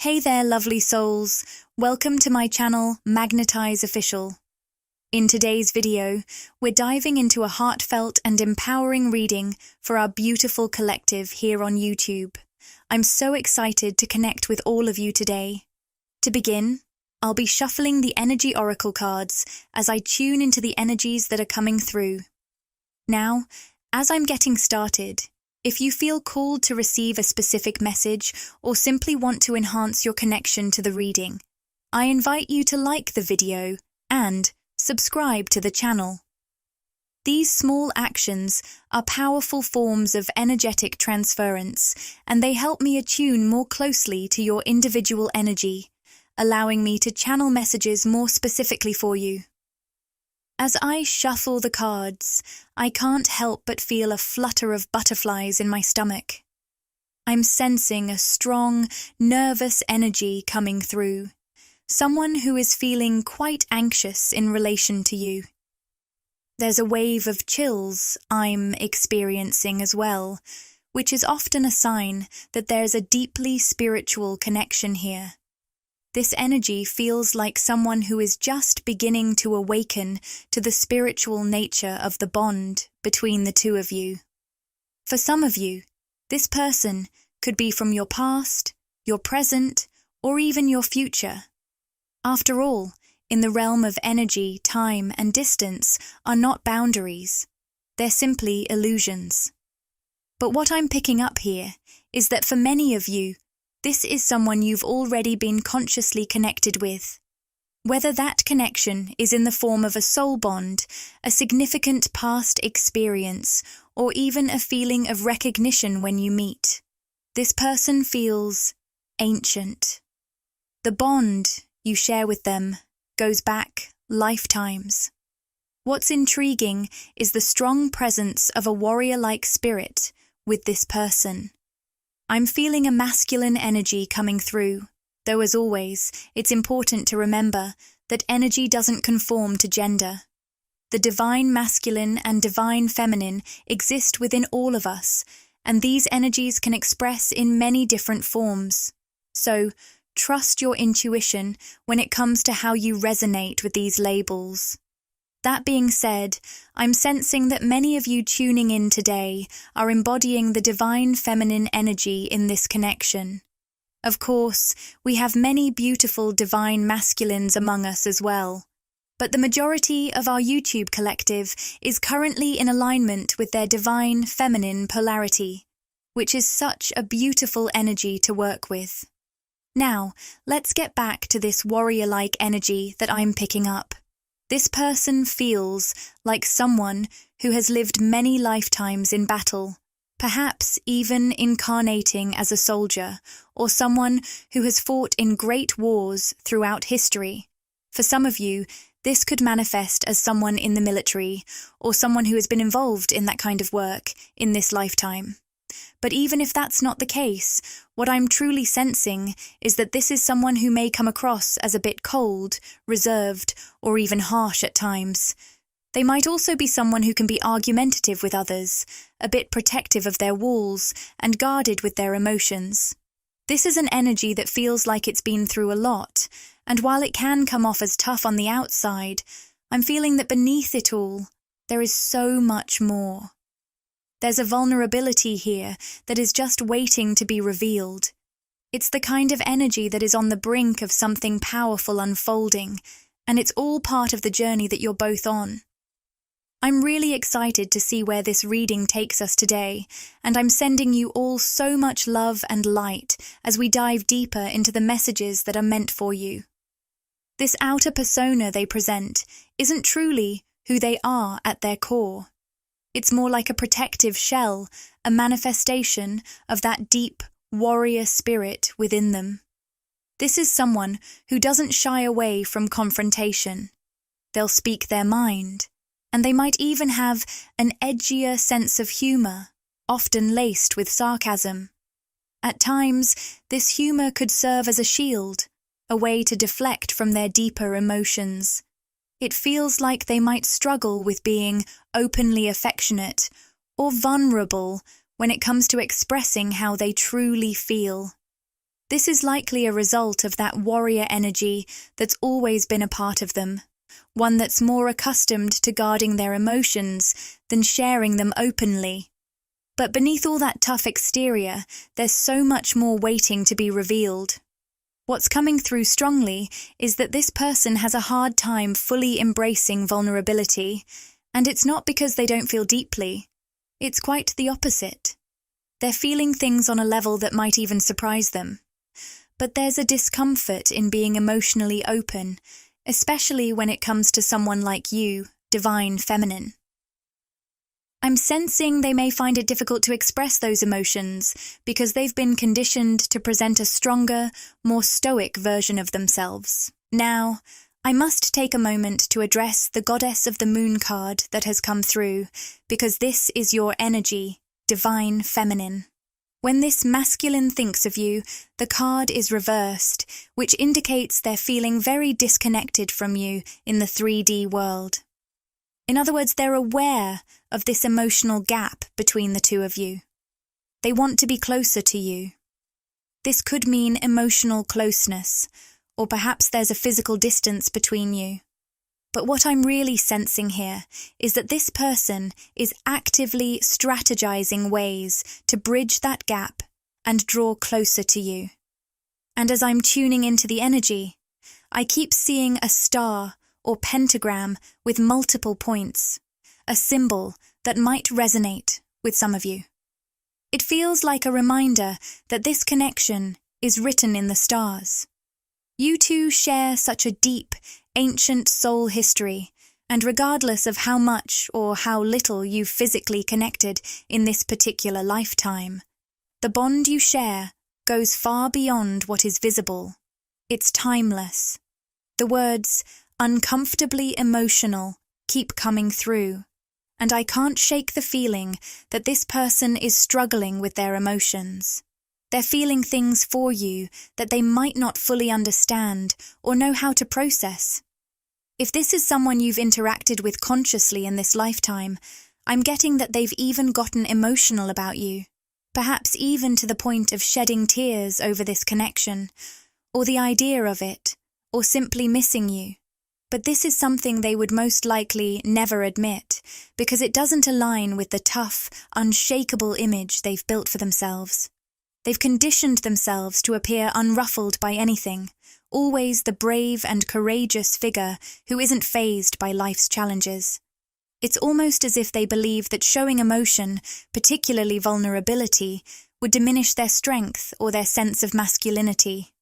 Hey there, lovely souls. Welcome to my channel, Magnetize Official. In today's video, we're diving into a heartfelt and empowering reading for our beautiful collective here on YouTube. I'm so excited to connect with all of you today. To begin, I'll be shuffling the energy oracle cards as I tune into the energies that are coming through. Now, as I'm getting started, if you feel called to receive a specific message or simply want to enhance your connection to the reading, I invite you to like the video and subscribe to the channel. These small actions are powerful forms of energetic transference, and they help me attune more closely to your individual energy, allowing me to channel messages more specifically for you. As I shuffle the cards, I can't help but feel a flutter of butterflies in my stomach. I'm sensing a strong, nervous energy coming through, someone who is feeling quite anxious in relation to you. There's a wave of chills I'm experiencing as well, which is often a sign that there's a deeply spiritual connection here. This energy feels like someone who is just beginning to awaken to the spiritual nature of the bond between the two of you. For some of you, this person could be from your past, your present, or even your future. After all, in the realm of energy, time, and distance are not boundaries. They're simply illusions. But what I'm picking up here is that for many of you, this is someone you've already been consciously connected with. Whether that connection is in the form of a soul bond, a significant past experience, or even a feeling of recognition when you meet, this person feels ancient. The bond you share with them goes back lifetimes. What's intriguing is the strong presence of a warrior-like spirit with this person. I'm feeling a masculine energy coming through, though as always, it's important to remember that energy doesn't conform to gender. The divine masculine and divine feminine exist within all of us, and these energies can express in many different forms. So, trust your intuition when it comes to how you resonate with these labels. That being said, I'm sensing that many of you tuning in today are embodying the divine feminine energy in this connection. Of course, we have many beautiful divine masculines among us as well, but the majority of our YouTube collective is currently in alignment with their divine feminine polarity, which is such a beautiful energy to work with. Now, let's get back to this warrior-like energy that I'm picking up. This person feels like someone who has lived many lifetimes in battle, perhaps even incarnating as a soldier, or someone who has fought in great wars throughout history. For some of you, this could manifest as someone in the military, or someone who has been involved in that kind of work in this lifetime. But even if that's not the case, what I'm truly sensing is that this is someone who may come across as a bit cold, reserved, or even harsh at times. They might also be someone who can be argumentative with others, a bit protective of their walls, and guarded with their emotions. This is an energy that feels like it's been through a lot, and while it can come off as tough on the outside, I'm feeling that beneath it all, there is so much more. There's a vulnerability here that is just waiting to be revealed. It's the kind of energy that is on the brink of something powerful unfolding, and it's all part of the journey that you're both on. I'm really excited to see where this reading takes us today, and I'm sending you all so much love and light as we dive deeper into the messages that are meant for you. This outer persona they present isn't truly who they are at their core. It's more like a protective shell, a manifestation of that deep warrior spirit within them. This is someone who doesn't shy away from confrontation. They'll speak their mind, and they might even have an edgier sense of humor, often laced with sarcasm. At times, this humor could serve as a shield, a way to deflect from their deeper emotions. It feels like they might struggle with being openly affectionate or vulnerable when it comes to expressing how they truly feel. This is likely a result of that warrior energy that's always been a part of them, one that's more accustomed to guarding their emotions than sharing them openly. But beneath all that tough exterior, there's so much more waiting to be revealed. What's coming through strongly is that this person has a hard time fully embracing vulnerability, and it's not because they don't feel deeply. It's quite the opposite. They're feeling things on a level that might even surprise them. But there's a discomfort in being emotionally open, especially when it comes to someone like you, divine feminine. I'm sensing they may find it difficult to express those emotions because they've been conditioned to present a stronger, more stoic version of themselves. Now, I must take a moment to address the Goddess of the Moon card that has come through, because this is your energy, divine feminine. When this masculine thinks of you, the card is reversed, which indicates they're feeling very disconnected from you in the 3D world. In other words, they're aware of this emotional gap between the two of you. They want to be closer to you. This could mean emotional closeness, or perhaps there's a physical distance between you. But what I'm really sensing here is that this person is actively strategizing ways to bridge that gap and draw closer to you. And as I'm tuning into the energy, I keep seeing a star or pentagram with multiple points, a symbol that might resonate with some of you. It feels like a reminder that this connection is written in the stars. You two share such a deep, ancient soul history, and regardless of how much or how little you've physically connected in this particular lifetime, the bond you share goes far beyond what is visible. It's timeless. The words, uncomfortably emotional, keep coming through, and I can't shake the feeling that this person is struggling with their emotions. They're feeling things for you that they might not fully understand or know how to process. If this is someone you've interacted with consciously in this lifetime, I'm getting that they've even gotten emotional about you, perhaps even to the point of shedding tears over this connection, or the idea of it, or simply missing you. But this is something they would most likely never admit, because it doesn't align with the tough, unshakable image they've built for themselves. They've conditioned themselves to appear unruffled by anything, always the brave and courageous figure who isn't fazed by life's challenges. It's almost as if they believe that showing emotion, particularly vulnerability, would diminish their strength or their sense of masculinity.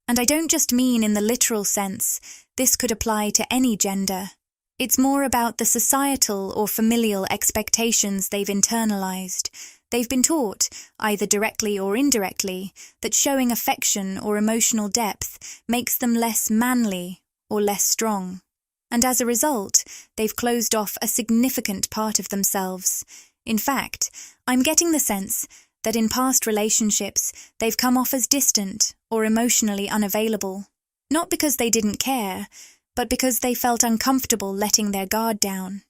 And I don't just mean in the literal sense. This could apply to any gender. It's more about the societal or familial expectations they've internalized. They've been taught, either directly or indirectly, that showing affection or emotional depth makes them less manly or less strong. And as a result, they've closed off a significant part of themselves. In fact, I'm getting the sense that in past relationships they've come off as distant or emotionally unavailable. Not because they didn't care, but because they felt uncomfortable letting their guard down.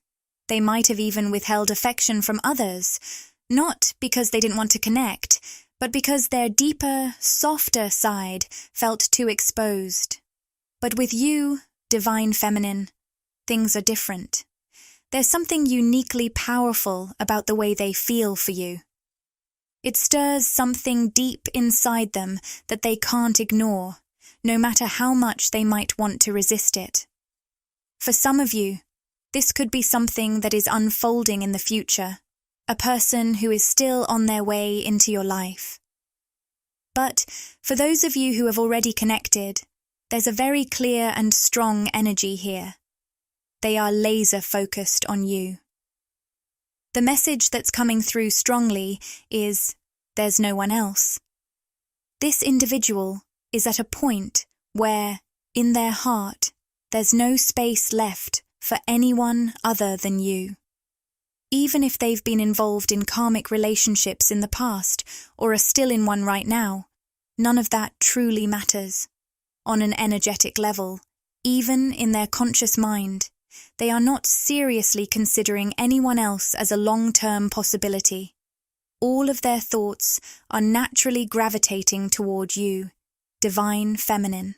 They might have even withheld affection from others, not because they didn't want to connect, but because their deeper, softer side felt too exposed. But with you, divine feminine, things are different. There's something uniquely powerful about the way they feel for you. It stirs something deep inside them that they can't ignore, no matter how much they might want to resist it. For some of you, this could be something that is unfolding in the future, a person who is still on their way into your life. But for those of you who have already connected, there's a very clear and strong energy here. They are laser-focused on you. The message that's coming through strongly is, there's no one else. This individual is at a point where, in their heart, there's no space left for anyone other than you. Even if they've been involved in karmic relationships in the past or are still in one right now, none of that truly matters. On an energetic level, even in their conscious mind, they are not seriously considering anyone else as a long-term possibility. All of their thoughts are naturally gravitating toward you, Divine Feminine.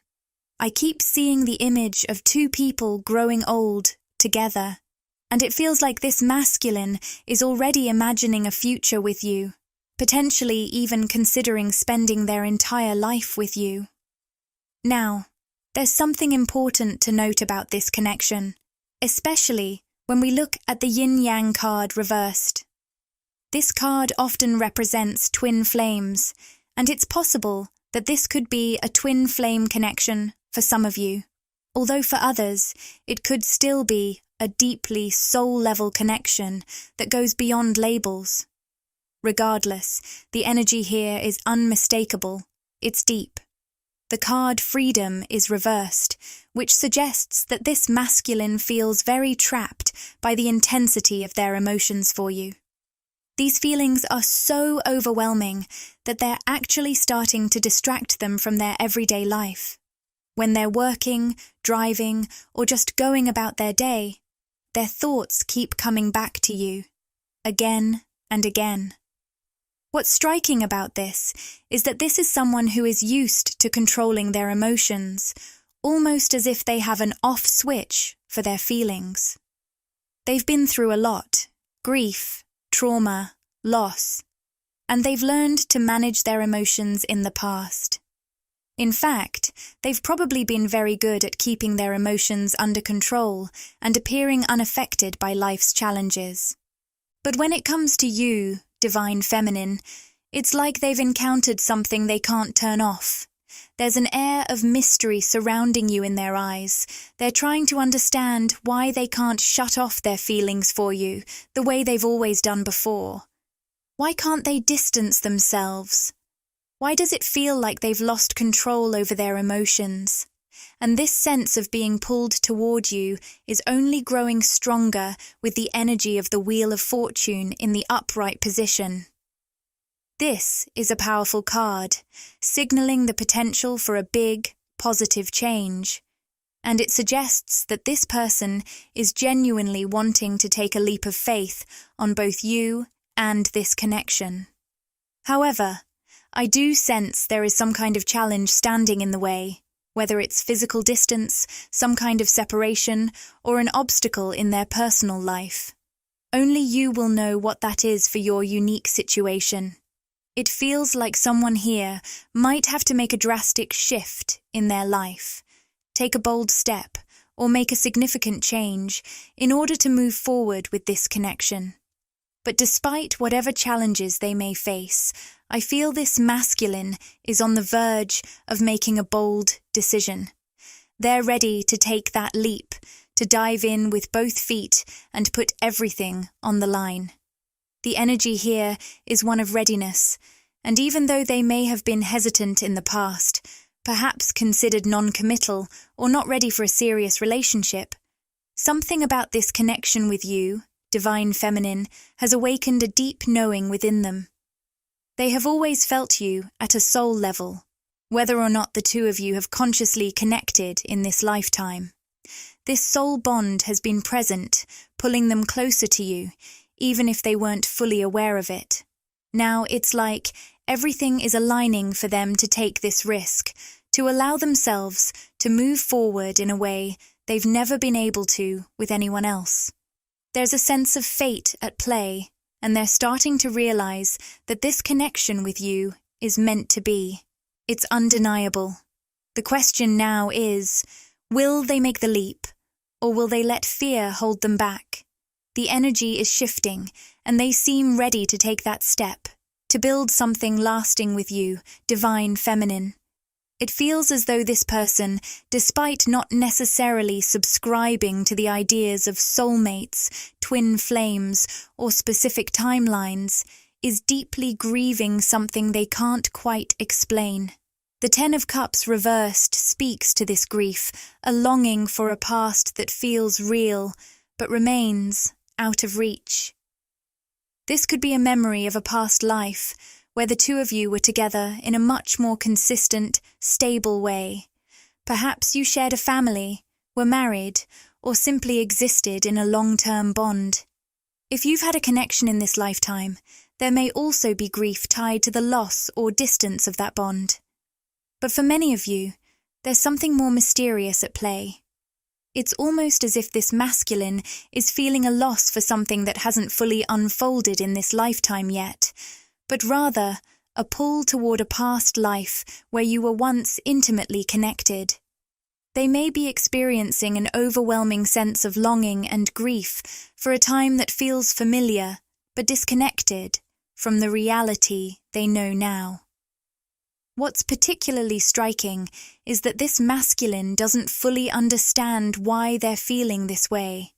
I keep seeing the image of two people growing old together, and it feels like this masculine is already imagining a future with you, potentially even considering spending their entire life with you. Now, there's something important to note about this connection, especially when we look at the yin-yang card reversed. This card often represents twin flames, and it's possible that this could be a twin flame connection for some of you, although for others, it could still be a deeply soul-level connection that goes beyond labels. Regardless, the energy here is unmistakable, it's deep. The card Freedom is reversed, which suggests that this masculine feels very trapped by the intensity of their emotions for you. These feelings are so overwhelming that they're actually starting to distract them from their everyday life. When they're working, driving, or just going about their day, their thoughts keep coming back to you, again and again. What's striking about this is that this is someone who is used to controlling their emotions, almost as if they have an off switch for their feelings. They've been through a lot: grief, trauma, loss, and they've learned to manage their emotions in the past. In fact, they've probably been very good at keeping their emotions under control and appearing unaffected by life's challenges. But when it comes to you, Divine Feminine, it's like they've encountered something they can't turn off. There's an air of mystery surrounding you in their eyes. They're trying to understand why they can't shut off their feelings for you the way they've always done before. Why can't they distance themselves? Why does it feel like they've lost control over their emotions? And this sense of being pulled toward you is only growing stronger with the energy of the Wheel of Fortune in the upright position. This is a powerful card, signaling the potential for a big, positive change. And it suggests that this person is genuinely wanting to take a leap of faith on both you and this connection. However, I do sense there is some kind of challenge standing in the way, whether it's physical distance, some kind of separation, or an obstacle in their personal life. Only you will know what that is for your unique situation. It feels like someone here might have to make a drastic shift in their life, take a bold step, or make a significant change in order to move forward with this connection. But despite whatever challenges they may face, I feel this masculine is on the verge of making a bold decision. They're ready to take that leap, to dive in with both feet and put everything on the line. The energy here is one of readiness, and even though they may have been hesitant in the past, perhaps considered non-committal or not ready for a serious relationship, something about this connection with you, Divine Feminine, has awakened a deep knowing within them. They have always felt you at a soul level, whether or not the two of you have consciously connected in this lifetime. This soul bond has been present, pulling them closer to you, even if they weren't fully aware of it. Now it's like everything is aligning for them to take this risk, to allow themselves to move forward in a way they've never been able to with anyone else. There's a sense of fate at play, and they're starting to realize that this connection with you is meant to be. It's undeniable. The question now is, will they make the leap, or will they let fear hold them back? The energy is shifting, and they seem ready to take that step, to build something lasting with you, Divine Feminine. It feels as though this person, despite not necessarily subscribing to the ideas of soulmates, twin flames, or specific timelines, is deeply grieving something they can't quite explain. The Ten of Cups reversed speaks to this grief, a longing for a past that feels real, but remains out of reach. This could be a memory of a past life, where the two of you were together in a much more consistent, stable way. Perhaps you shared a family, were married, or simply existed in a long-term bond. If you've had a connection in this lifetime, there may also be grief tied to the loss or distance of that bond. But for many of you, there's something more mysterious at play. It's almost as if this masculine is feeling a loss for something that hasn't fully unfolded in this lifetime yet, but rather a pull toward a past life where you were once intimately connected. They may be experiencing an overwhelming sense of longing and grief for a time that feels familiar but disconnected from the reality they know now. What's particularly striking is that this masculine doesn't fully understand why they're feeling this way.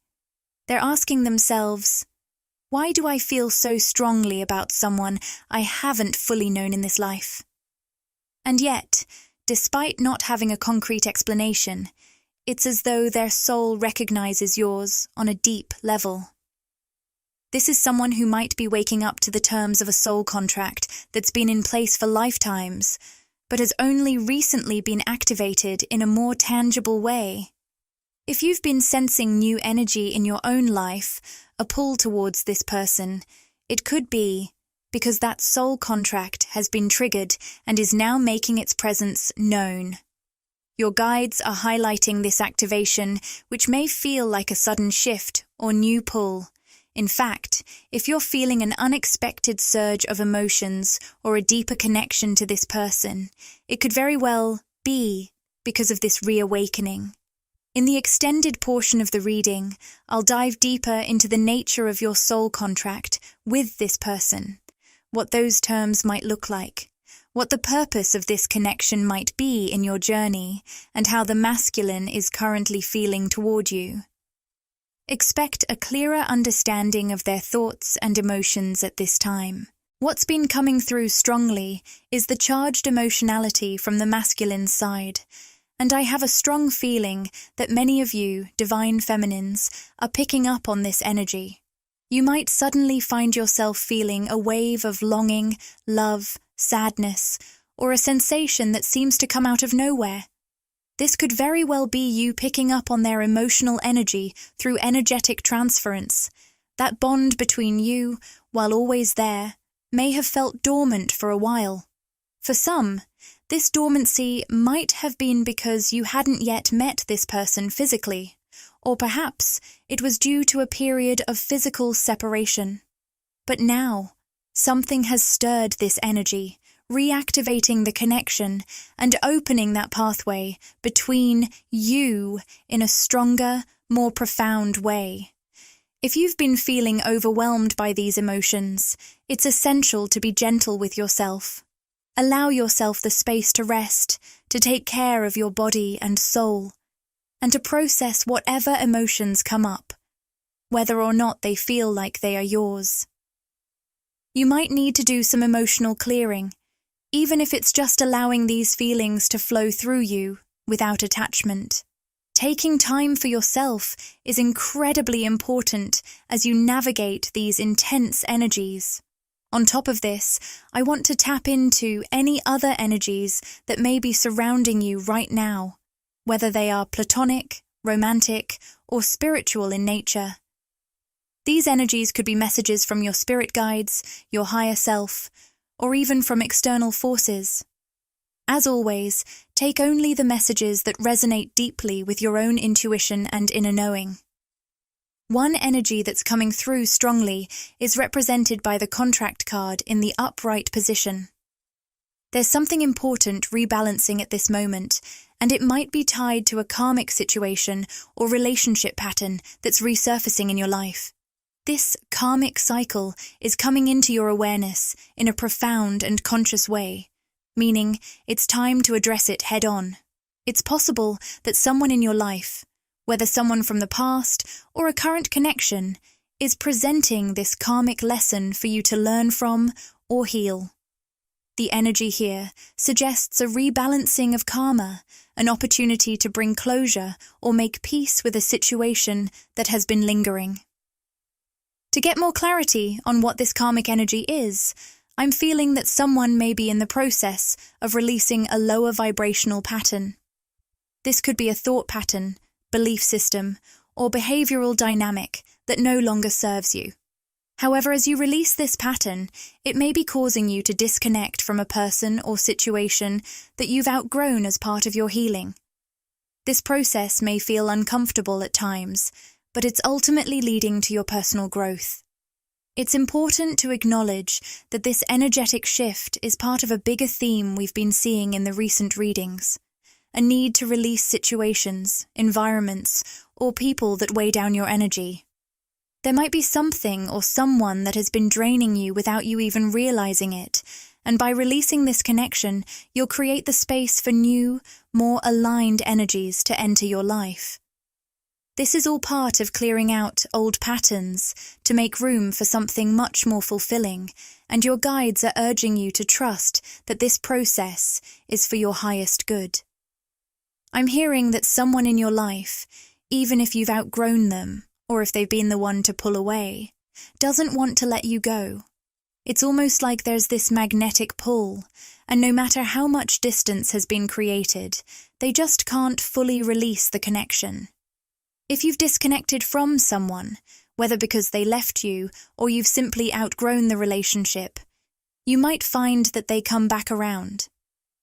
They're asking themselves, why do I feel so strongly about someone I haven't fully known in this life? And yet, despite not having a concrete explanation, it's as though their soul recognizes yours on a deep level. This is someone who might be waking up to the terms of a soul contract that's been in place for lifetimes, but has only recently been activated in a more tangible way. If you've been sensing new energy in your own life, a pull towards this person, it could be because that soul contract has been triggered and is now making its presence known. Your guides are highlighting this activation, which may feel like a sudden shift or new pull. In fact, if you're feeling an unexpected surge of emotions or a deeper connection to this person, it could very well be because of this reawakening. In the extended portion of the reading, I'll dive deeper into the nature of your soul contract with this person, what those terms might look like, what the purpose of this connection might be in your journey, and how the masculine is currently feeling toward you. Expect a clearer understanding of their thoughts and emotions at this time. What's been coming through strongly is the charged emotionality from the masculine side, and I have a strong feeling that many of you, divine feminines, are picking up on this energy. You might suddenly find yourself feeling a wave of longing, love, sadness, or a sensation that seems to come out of nowhere. This could very well be you picking up on their emotional energy through energetic transference. That bond between you, while always there, may have felt dormant for a while. For some, this dormancy might have been because you hadn't yet met this person physically, or perhaps it was due to a period of physical separation. But now, something has stirred this energy, reactivating the connection and opening that pathway between you in a stronger, more profound way. If you've been feeling overwhelmed by these emotions, it's essential to be gentle with yourself. Allow yourself the space to rest, to take care of your body and soul, and to process whatever emotions come up, whether or not they feel like they are yours. You might need to do some emotional clearing, even if it's just allowing these feelings to flow through you without attachment. Taking time for yourself is incredibly important as you navigate these intense energies. On top of this, I want to tap into any other energies that may be surrounding you right now, whether they are platonic, romantic, or spiritual in nature. These energies could be messages from your spirit guides, your higher self, or even from external forces. As always, take only the messages that resonate deeply with your own intuition and inner knowing. One energy that's coming through strongly is represented by the contract card in the upright position. There's something important rebalancing at this moment, and it might be tied to a karmic situation or relationship pattern that's resurfacing in your life. This karmic cycle is coming into your awareness in a profound and conscious way, meaning it's time to address it head-on. It's possible that someone in your life, whether someone from the past or a current connection, is presenting this karmic lesson for you to learn from or heal. The energy here suggests a rebalancing of karma, an opportunity to bring closure or make peace with a situation that has been lingering. To get more clarity on what this karmic energy is, I'm feeling that someone may be in the process of releasing a lower vibrational pattern. This could be a thought pattern, belief system, or behavioral dynamic that no longer serves you. However, as you release this pattern, it may be causing you to disconnect from a person or situation that you've outgrown as part of your healing. This process may feel uncomfortable at times, but it's ultimately leading to your personal growth. It's important to acknowledge that this energetic shift is part of a bigger theme we've been seeing in the recent readings, a need to release situations, environments, or people that weigh down your energy. There might be something or someone that has been draining you without you even realizing it, and by releasing this connection, you'll create the space for new, more aligned energies to enter your life. This is all part of clearing out old patterns to make room for something much more fulfilling, and your guides are urging you to trust that this process is for your highest good. I'm hearing that someone in your life, even if you've outgrown them, or if they've been the one to pull away, doesn't want to let you go. It's almost like there's this magnetic pull, and no matter how much distance has been created, they just can't fully release the connection. If you've disconnected from someone, whether because they left you or you've simply outgrown the relationship, you might find that they come back around.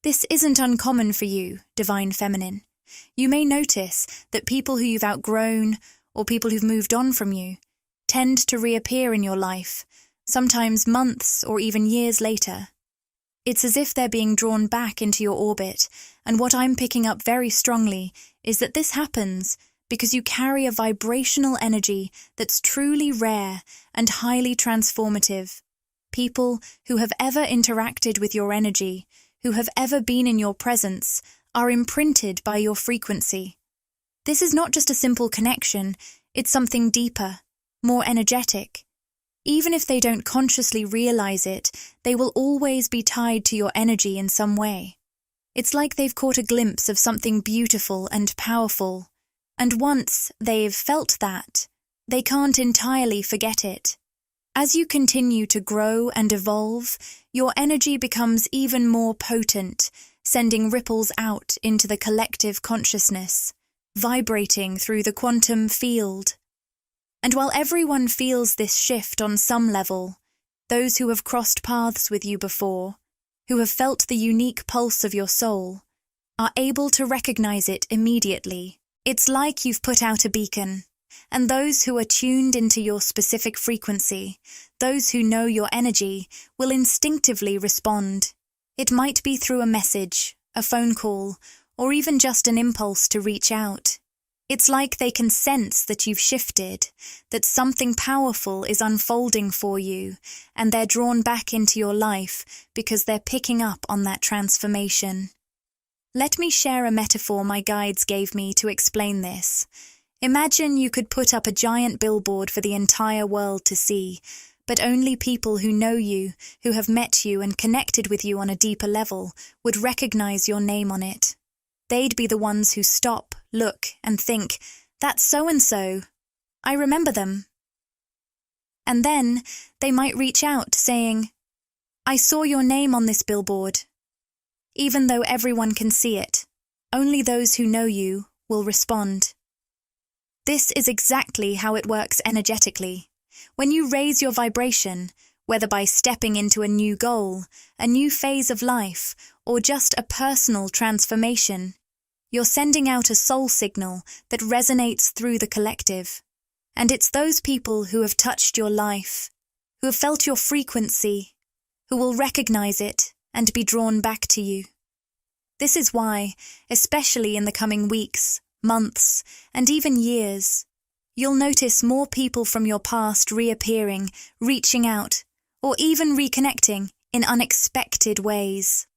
This isn't uncommon for you, Divine Feminine. You may notice that people who you've outgrown or people who've moved on from you tend to reappear in your life, sometimes months or even years later. It's as if they're being drawn back into your orbit, and what I'm picking up very strongly is that this happens because you carry a vibrational energy that's truly rare and highly transformative. People who have ever interacted with your energy, who have ever been in your presence, are imprinted by your frequency. This is not just a simple connection, it's something deeper, more energetic. Even if they don't consciously realize it, they will always be tied to your energy in some way. It's like they've caught a glimpse of something beautiful and powerful, and once they've felt that, they can't entirely forget it. As you continue to grow and evolve, your energy becomes even more potent, sending ripples out into the collective consciousness, vibrating through the quantum field. And while everyone feels this shift on some level, those who have crossed paths with you before, who have felt the unique pulse of your soul, are able to recognize it immediately. It's like you've put out a beacon, and those who are tuned into your specific frequency, those who know your energy, will instinctively respond. It might be through a message, a phone call, or even just an impulse to reach out. It's like they can sense that you've shifted, that something powerful is unfolding for you, and they're drawn back into your life because they're picking up on that transformation. Let me share a metaphor my guides gave me to explain this. Imagine you could put up a giant billboard for the entire world to see, but only people who know you, who have met you and connected with you on a deeper level, would recognize your name on it. They'd be the ones who stop, look, and think, "That's so-and-so. I remember them." And then they might reach out saying, "I saw your name on this billboard." Even though everyone can see it, only those who know you will respond. This is exactly how it works energetically. When you raise your vibration, whether by stepping into a new goal, a new phase of life, or just a personal transformation, you're sending out a soul signal that resonates through the collective. And it's those people who have touched your life, who have felt your frequency, who will recognize it and be drawn back to you. This is why, especially in the coming weeks, months, and even years, you'll notice more people from your past reappearing, reaching out, or even reconnecting in unexpected ways.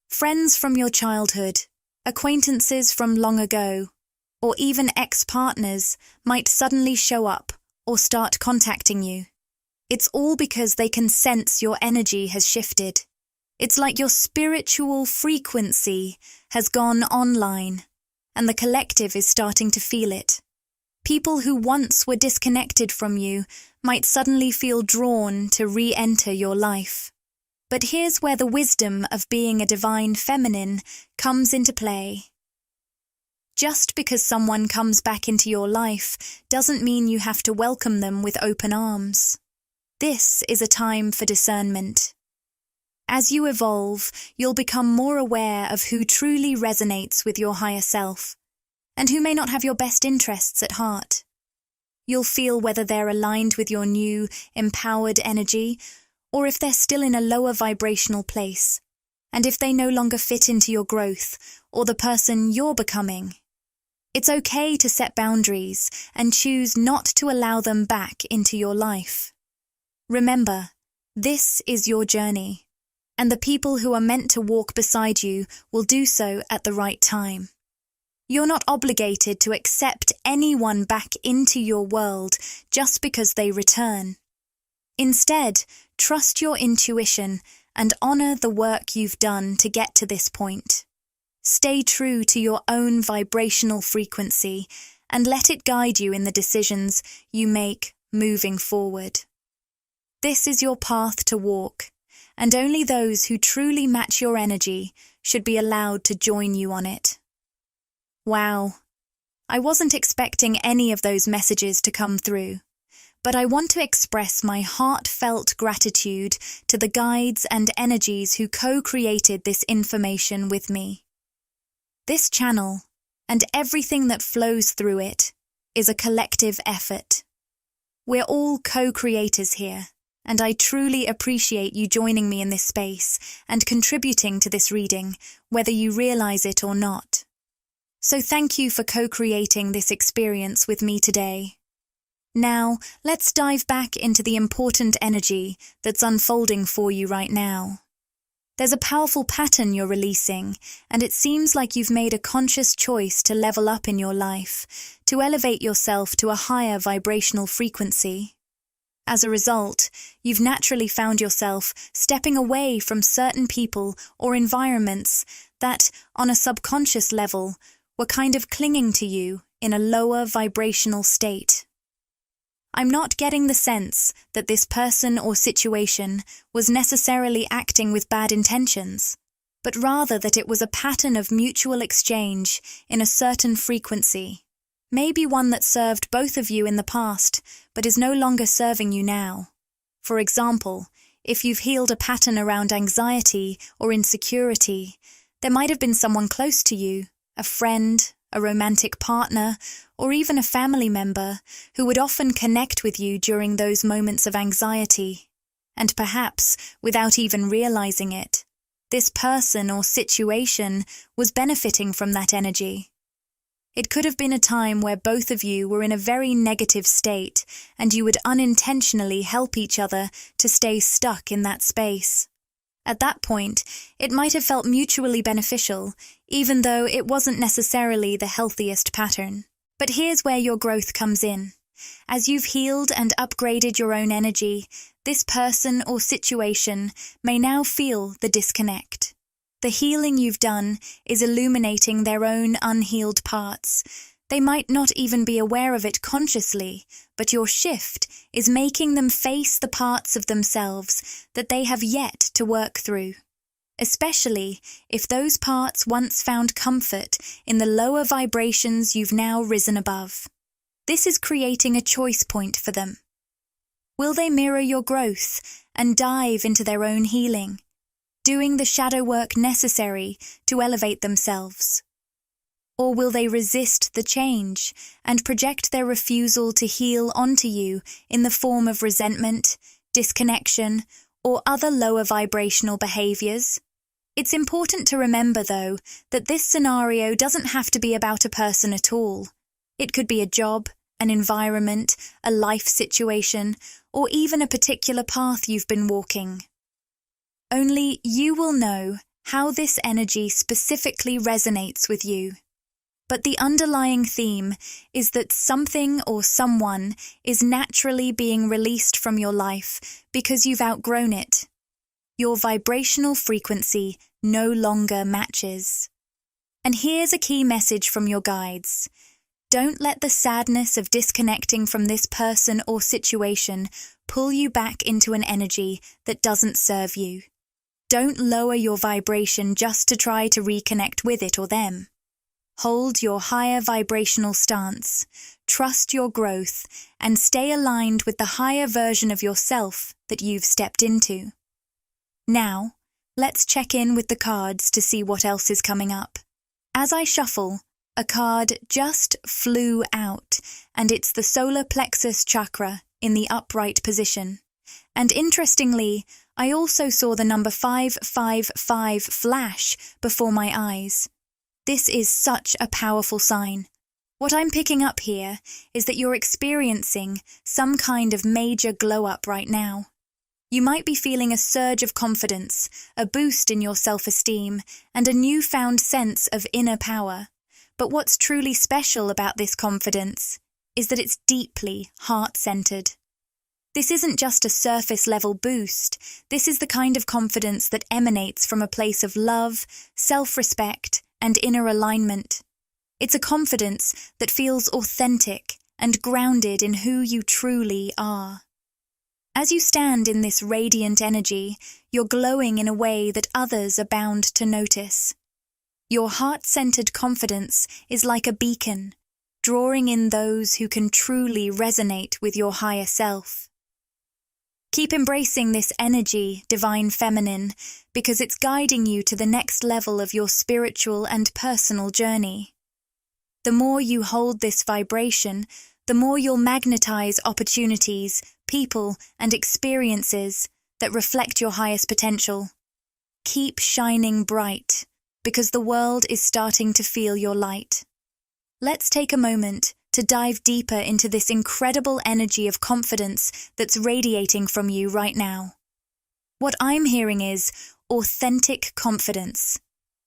Friends from your childhood, acquaintances from long ago, or even ex-partners might suddenly show up or start contacting you. It's all because they can sense your energy has shifted. It's like your spiritual frequency has gone online, and the collective is starting to feel it. People who once were disconnected from you might suddenly feel drawn to re-enter your life. But here's where the wisdom of being a divine feminine comes into play. Just because someone comes back into your life doesn't mean you have to welcome them with open arms. This is a time for discernment. As you evolve, you'll become more aware of who truly resonates with your higher self, and who may not have your best interests at heart. You'll feel whether they're aligned with your new, empowered energy, or if they're still in a lower vibrational place, and if they no longer fit into your growth or the person you're becoming. It's okay to set boundaries and choose not to allow them back into your life. Remember, this is your journey, and the people who are meant to walk beside you will do so at the right time. You're not obligated to accept anyone back into your world just because they return. Instead, trust your intuition and honor the work you've done to get to this point. Stay true to your own vibrational frequency and let it guide you in the decisions you make moving forward. This is your path to walk, and only those who truly match your energy should be allowed to join you on it. Wow, I wasn't expecting any of those messages to come through, but I want to express my heartfelt gratitude to the guides and energies who co-created this information with me. This channel, and everything that flows through it, is a collective effort. We're all co-creators here, and I truly appreciate you joining me in this space and contributing to this reading, whether you realize it or not. So thank you for co-creating this experience with me today. Now, let's dive back into the important energy that's unfolding for you right now. There's a powerful pattern you're releasing, and it seems like you've made a conscious choice to level up in your life, to elevate yourself to a higher vibrational frequency. As a result, you've naturally found yourself stepping away from certain people or environments that, on a subconscious level, were kind of clinging to you in a lower vibrational state. I'm not getting the sense that this person or situation was necessarily acting with bad intentions, but rather that it was a pattern of mutual exchange in a certain frequency, maybe one that served both of you in the past but is no longer serving you now. For example, if you've healed a pattern around anxiety or insecurity, there might have been someone close to you, a friend, a romantic partner, or even a family member who would often connect with you during those moments of anxiety. And perhaps, without even realizing it, this person or situation was benefiting from that energy. It could have been a time where both of you were in a very negative state and you would unintentionally help each other to stay stuck in that space. At that point, it might have felt mutually beneficial, even though it wasn't necessarily the healthiest pattern. But here's where your growth comes in. As you've healed and upgraded your own energy, this person or situation may now feel the disconnect. The healing you've done is illuminating their own unhealed parts. They might not even be aware of it consciously, but your shift is making them face the parts of themselves that they have yet to work through, especially if those parts once found comfort in the lower vibrations you've now risen above. This is creating a choice point for them. Will they mirror your growth and dive into their own healing, doing the shadow work necessary to elevate themselves? Or will they resist the change and project their refusal to heal onto you in the form of resentment, disconnection, or other lower vibrational behaviors? It's important to remember, though, that this scenario doesn't have to be about a person at all. It could be a job, an environment, a life situation, or even a particular path you've been walking. Only you will know how this energy specifically resonates with you. But the underlying theme is that something or someone is naturally being released from your life because you've outgrown it. Your vibrational frequency no longer matches. And here's a key message from your guides. Don't let the sadness of disconnecting from this person or situation pull you back into an energy that doesn't serve you. Don't lower your vibration just to try to reconnect with it or them. Hold your higher vibrational stance, trust your growth, and stay aligned with the higher version of yourself that you've stepped into. Now, let's check in with the cards to see what else is coming up. As I shuffle, a card just flew out, and it's the solar plexus chakra in the upright position. And interestingly, I also saw the number 555 flash before my eyes. This is such a powerful sign. What I'm picking up here is that you're experiencing some kind of major glow-up right now. You might be feeling a surge of confidence, a boost in your self-esteem, and a newfound sense of inner power. But what's truly special about this confidence is that it's deeply heart-centered. This isn't just a surface-level boost. This is the kind of confidence that emanates from a place of love, self-respect, and inner alignment. It's a confidence that feels authentic and grounded in who you truly are. As you stand in this radiant energy, you're glowing in a way that others are bound to notice. Your heart-centered confidence is like a beacon, drawing in those who can truly resonate with your higher self. Keep embracing this energy, divine feminine, because it's guiding you to the next level of your spiritual and personal journey. The more you hold this vibration, the more you'll magnetize opportunities, people, and experiences that reflect your highest potential. Keep shining bright, because the world is starting to feel your light. Let's take a moment to dive deeper into this incredible energy of confidence that's radiating from you right now. What I'm hearing is authentic confidence,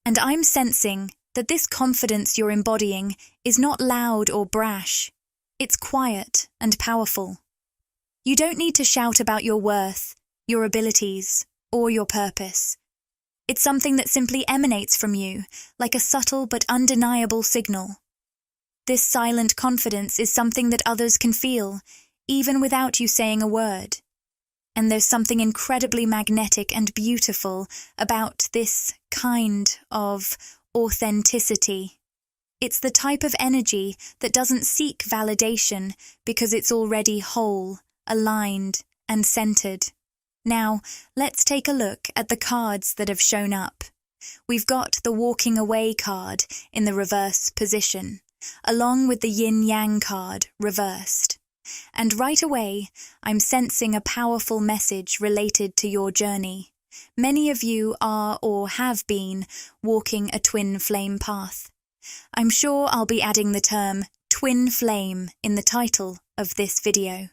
and I'm sensing that this confidence you're embodying is not loud or brash. It's quiet and powerful. You don't need to shout about your worth, your abilities, or your purpose. It's something that simply emanates from you, like a subtle but undeniable signal. This silent confidence is something that others can feel, even without you saying a word. And there's something incredibly magnetic and beautiful about this kind of authenticity. It's the type of energy that doesn't seek validation because it's already whole, aligned, and centered. Now, let's take a look at the cards that have shown up. We've got the Walking Away card in the reverse position, along with the Yin-Yang card reversed. And right away, I'm sensing a powerful message related to your journey. Many of you are or have been walking a twin flame path. I'm sure I'll be adding the term twin flame in the title of this video,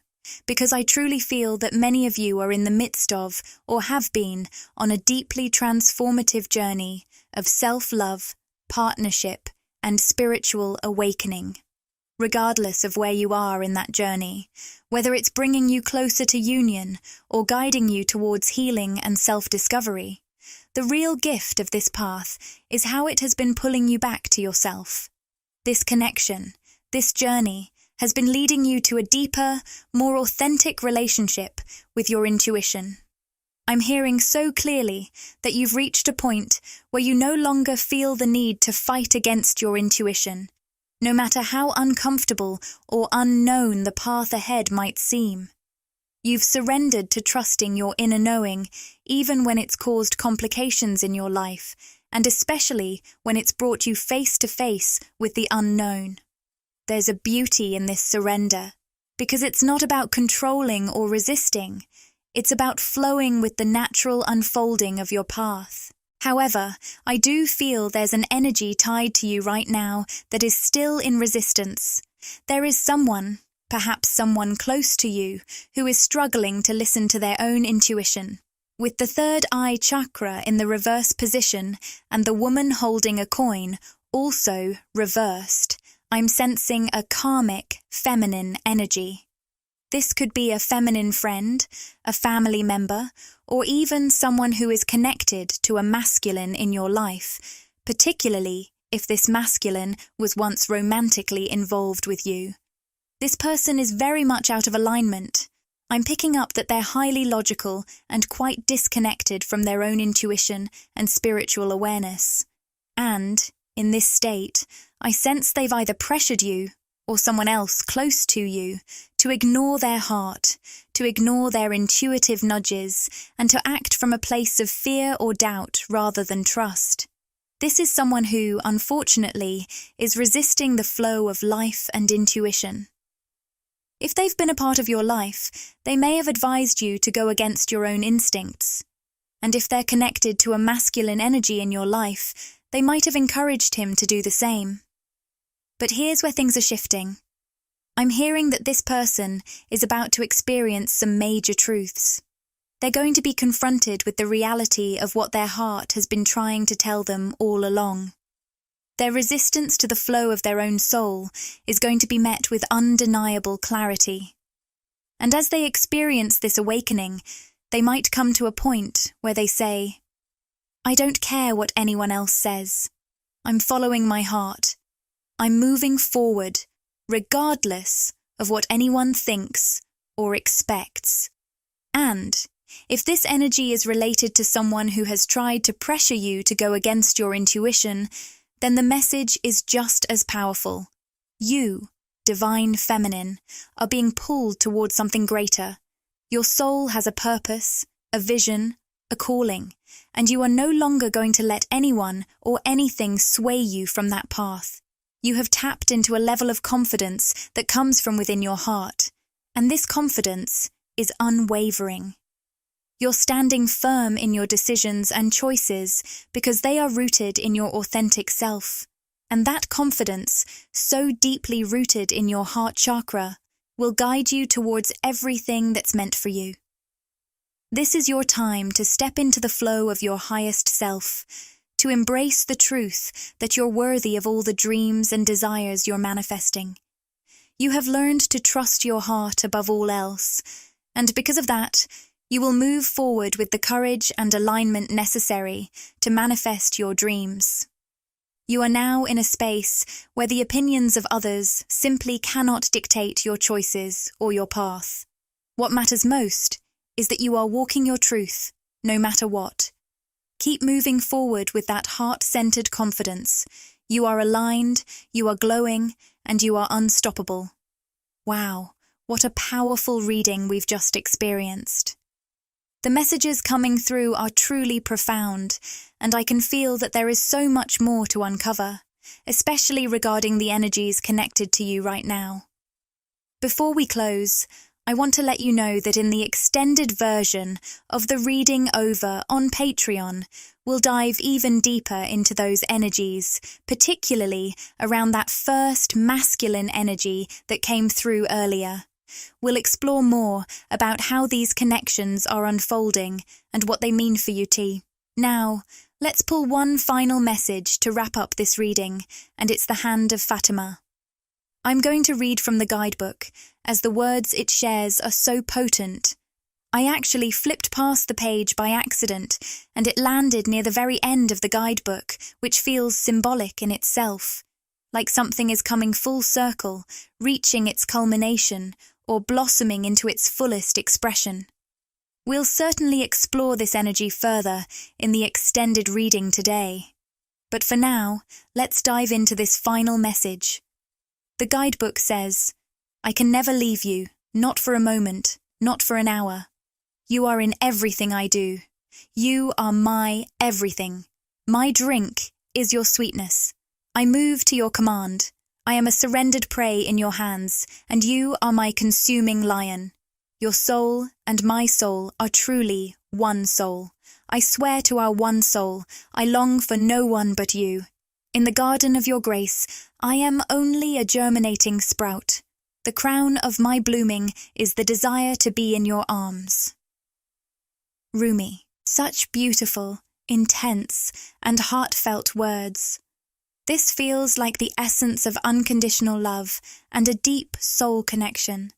because I truly feel that many of you are in the midst of, or have been, on a deeply transformative journey of self-love, partnership, and spiritual awakening. Regardless of where you are in that journey, whether it's bringing you closer to union or guiding you towards healing and self-discovery, the real gift of this path is how it has been pulling you back to yourself. This connection, this journey, has been leading you to a deeper, more authentic relationship with your intuition. I'm hearing so clearly that you've reached a point where you no longer feel the need to fight against your intuition, no matter how uncomfortable or unknown the path ahead might seem. You've surrendered to trusting your inner knowing, even when it's caused complications in your life, and especially when it's brought you face to face with the unknown. There's a beauty in this surrender, because it's not about controlling or resisting. It's about flowing with the natural unfolding of your path. However, I do feel there's an energy tied to you right now that is still in resistance. There is someone, perhaps someone close to you, who is struggling to listen to their own intuition. With the third eye chakra in the reverse position and the woman holding a coin also reversed, I'm sensing a karmic, feminine energy. This could be a feminine friend, a family member, or even someone who is connected to a masculine in your life, particularly if this masculine was once romantically involved with you. This person is very much out of alignment. I'm picking up that they're highly logical and quite disconnected from their own intuition and spiritual awareness. And, in this state, I sense they've either pressured you, or someone else close to you, to ignore their heart, to ignore their intuitive nudges, and to act from a place of fear or doubt rather than trust. This is someone who, unfortunately, is resisting the flow of life and intuition. If they've been a part of your life, they may have advised you to go against your own instincts. And if they're connected to a masculine energy in your life, they might have encouraged him to do the same. But here's where things are shifting. I'm hearing that this person is about to experience some major truths. They're going to be confronted with the reality of what their heart has been trying to tell them all along. Their resistance to the flow of their own soul is going to be met with undeniable clarity. And as they experience this awakening, they might come to a point where they say, "I don't care what anyone else says. I'm following my heart. I'm moving forward, regardless of what anyone thinks or expects." And if this energy is related to someone who has tried to pressure you to go against your intuition, then the message is just as powerful. You, divine feminine, are being pulled towards something greater. Your soul has a purpose, a vision, a calling, and you are no longer going to let anyone or anything sway you from that path. You have tapped into a level of confidence that comes from within your heart, and this confidence is unwavering. You're standing firm in your decisions and choices because they are rooted in your authentic self, and that confidence, so deeply rooted in your heart chakra, will guide you towards everything that's meant for you. This is your time to step into the flow of your highest self, to embrace the truth that you're worthy of all the dreams and desires you're manifesting. You have learned to trust your heart above all else, and because of that, you will move forward with the courage and alignment necessary to manifest your dreams. You are now in a space where the opinions of others simply cannot dictate your choices or your path. What matters most is that you are walking your truth, no matter what. Keep moving forward with that heart-centered confidence. You are aligned, you are glowing, and you are unstoppable. Wow, what a powerful reading we've just experienced. The messages coming through are truly profound, and I can feel that there is so much more to uncover, especially regarding the energies connected to you right now. Before we close, I want to let you know that in the extended version of the Reading Over on Patreon, we'll dive even deeper into those energies, particularly around that first masculine energy that came through earlier. We'll explore more about how these connections are unfolding and what they mean for you, T. Now, let's pull one final message to wrap up this reading, and it's the Hand of Fatima. I'm going to read from the guidebook, as the words it shares are so potent. I actually flipped past the page by accident, and it landed near the very end of the guidebook, which feels symbolic in itself, like something is coming full circle, reaching its culmination, or blossoming into its fullest expression. We'll certainly explore this energy further in the extended reading today. But for now, let's dive into this final message. The guidebook says, "I can never leave you, not for a moment, not for an hour. You are in everything I do. You are my everything. My drink is your sweetness. I move to your command. I am a surrendered prey in your hands, and you are my consuming lion. Your soul and my soul are truly one soul. I swear to our one soul, I long for no one but you. In the garden of your grace, I am only a germinating sprout. The crown of my blooming is the desire to be in your arms." Rumi. Such beautiful, intense, and heartfelt words. This feels like the essence of unconditional love and a deep soul connection,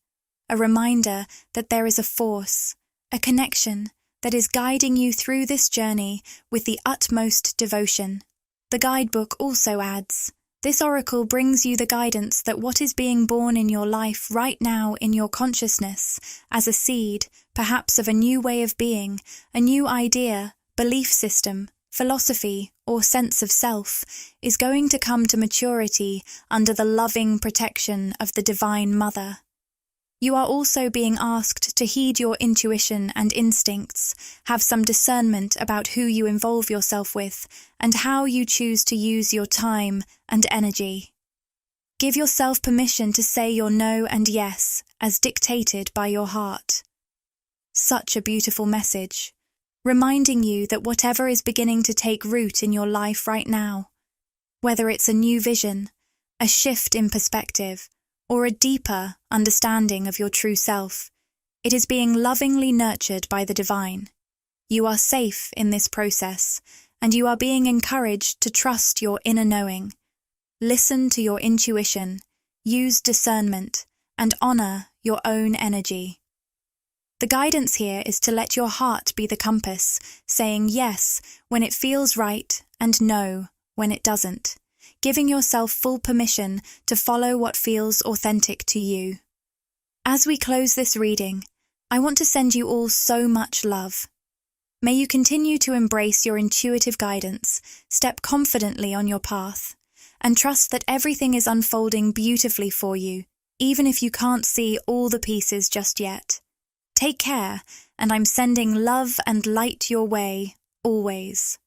a reminder that there is a force, a connection that is guiding you through this journey with the utmost devotion. The guidebook also adds, "This oracle brings you the guidance that what is being born in your life right now in your consciousness, as a seed, perhaps of a new way of being, a new idea, belief system, philosophy, or sense of self is going to come to maturity under the loving protection of the Divine Mother. You are also being asked to heed your intuition and instincts, have some discernment about who you involve yourself with, and how you choose to use your time and energy. Give yourself permission to say your no and yes, as dictated by your heart. Such a beautiful message, reminding you that whatever is beginning to take root in your life right now, whether it's a new vision, a shift in perspective, or a deeper understanding of your true self, it is being lovingly nurtured by the divine. You are safe in this process, and you are being encouraged to trust your inner knowing. Listen to your intuition, use discernment, and honor your own energy. The guidance here is to let your heart be the compass, saying yes when it feels right and no when it doesn't, giving yourself full permission to follow what feels authentic to you. As we close this reading, I want to send you all so much love. May you continue to embrace your intuitive guidance, step confidently on your path, and trust that everything is unfolding beautifully for you, even if you can't see all the pieces just yet. Take care, and I'm sending love and light your way, always.